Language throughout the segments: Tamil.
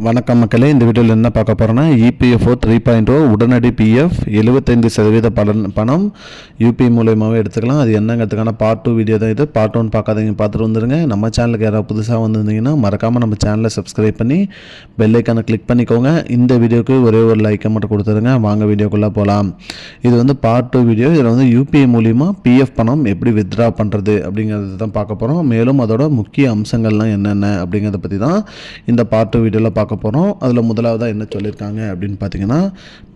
வணக்கம் மக்களே, இந்த வீடியோவில் என்ன பார்க்க போகிறோன்னா இபிஎஃப்ஓ 3.0 உடனடி பிஎஃப் 75% பணம் யூபி மூலயமாவே எடுத்துக்கலாம். அது என்னங்கிறதுக்கான பார்ட் 2 வீடியோ தான் இது. பார்ட் 1 பார்க்காதீங்க, பார்த்துட்டு வந்துடுங்க. நம்ம சேனலுக்கு யாராவது புதுசாக வந்திருந்தீங்கன்னா மறக்காமல் நம்ம சேனலை சப்ஸ்கிரைப் பண்ணி பெல் ஐக்கானை கிளிக் பண்ணிக்கோங்க. இந்த வீடியோக்கு ஒரே ஒரு லைக்கை மட்டும் கொடுத்துருங்க. வாங்க வீடியோக்குள்ளே போகலாம். இது வந்து பார்ட் 2 வீடியோ. இதில் வந்து யூபிஐ மூலிமா பிஎஃப் பணம் எப்படி வித்ட்ரா பண்ணுறது அப்படிங்கிறது தான் பார்க்க போகிறோம். மேலும் அதோட முக்கிய அம்சங்கள்லாம் என்னென்ன அப்படிங்கிறத பற்றி தான் இந்த பார்ட் 2 வீடியோவில் பார்க்க போகிறோம். அதில் முதலாவதாக என்ன சொல்லியிருக்காங்க அப்படின்னு பார்த்தீங்கன்னா,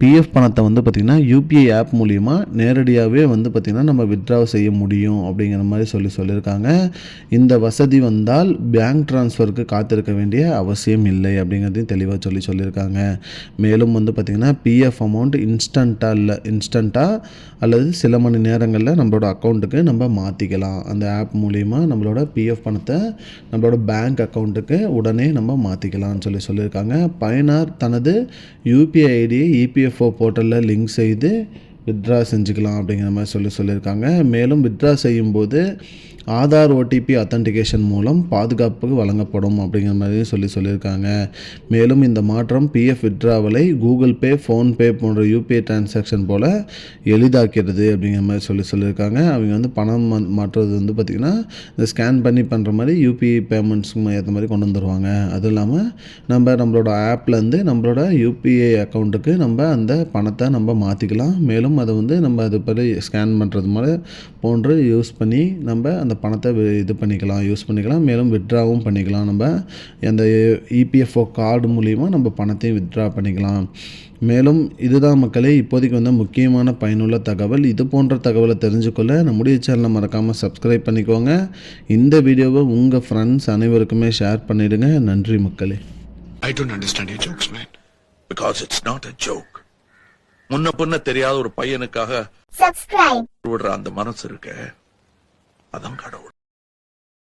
பிஎஃப் பணத்தை வந்து பார்த்திங்கன்னா யூபிஐ ஆப் மூலிமா நேரடியாகவே வந்து பார்த்திங்கன்னா நம்ம வித்ட்ரா செய்ய முடியும் அப்படிங்கிற மாதிரி சொல்லியிருக்காங்க. இந்த வசதி வந்தால் பேங்க் ட்ரான்ஸ்ஃபருக்கு காத்திருக்க வேண்டிய அவசியம் இல்லை அப்படிங்கிறதையும் தெளிவாக சொல்லியிருக்காங்க. மேலும் வந்து பார்த்திங்கன்னா பிஎஃப் அமௌண்ட் இன்ஸ்டண்ட்டாக அல்லது சில மணி நேரங்களில் நம்மளோட அக்கௌண்ட்டுக்கு நம்ம மாற்றிக்கலாம். அந்த ஆப் மூலிமா நம்மளோட பிஎஃப் பணத்தை நம்மளோட பேங்க் அக்கௌண்ட்டுக்கு உடனே நம்ம மாற்றிக்கலாம்னு சொல்லியிருக்காங்க. பயனர் தனது யூபிஐ ஐடியை இபிஎஃப்ஓ போர்ட்டலில் லிங்க் செய்து வித்ட்ரா செஞ்சுக்கலாம் அப்படிங்கிற மாதிரி சொல்லியிருக்காங்க. மேலும் வித்ட்ரா செய்யும்போது ஆதார் ஓடிபி அத்தன்டிகேஷன் மூலம் பாதுகாப்பு வழங்கப்படும் அப்படிங்கிற மாதிரி சொல்லியிருக்காங்க. மேலும் இந்த மாற்றம் பிஎஃப் வித்ட்ராவலை கூகுள் பே, ஃபோன்பே போன்ற யூபிஐ டிரான்சாக்ஷன் போல் எளிதாக்கிறது அப்படிங்கிற மாதிரி சொல்லியிருக்காங்க. அவங்க வந்து பணம் மாற்றுறது வந்து பார்த்திங்கன்னா இந்த ஸ்கேன் பண்ணி பண்ணுற மாதிரி யூபிஐ பேமெண்ட்ஸுக்கு ஏற்ற மாதிரி கொண்டு வந்துடுவாங்க. அதுவும் இல்லாமல் நம்மளோட ஆப்லேருந்து நம்மளோட யூபிஐ அக்கௌண்ட்டுக்கு நம்ம அந்த பணத்தை நம்ம மாற்றிக்கலாம். மேலும் அதை வந்து நம்ம அது படி ஸ்கேன் பண்ணுறது மாதிரி போன்று யூஸ் பண்ணி நம்ம அந்த பணத்தை யூஸ் பண்ணிக்கலாம். மேலும் வித்ட்ராவும் பண்ணிக்கலாம். நம்ம அந்த இபிஎஃப்ஓ கார்டு மூலிமா நம்ம பணத்தையும் வித்ட்ரா பண்ணிக்கலாம். மேலும் இதுதான் மக்களே இப்போதைக்கு வந்து முக்கியமான பயனுள்ள தகவல். இது போன்ற தகவலை தெரிஞ்சுக்கொள்ள நம்முடைய சேனலை மறக்காமல் சப்ஸ்கிரைப் பண்ணிக்கோங்க. இந்த வீடியோவை உங்கள் ஃப்ரெண்ட்ஸ் அனைவருக்குமே ஷேர் பண்ணிவிடுங்க. நன்றி மக்களே. I don't understand your jokes, man. Because it's not a joke. முன்ன பின்ன தெரியாத ஒரு பையனுக்காக விடுற அந்த மனசு இருக்க, அதான் கடவுள்.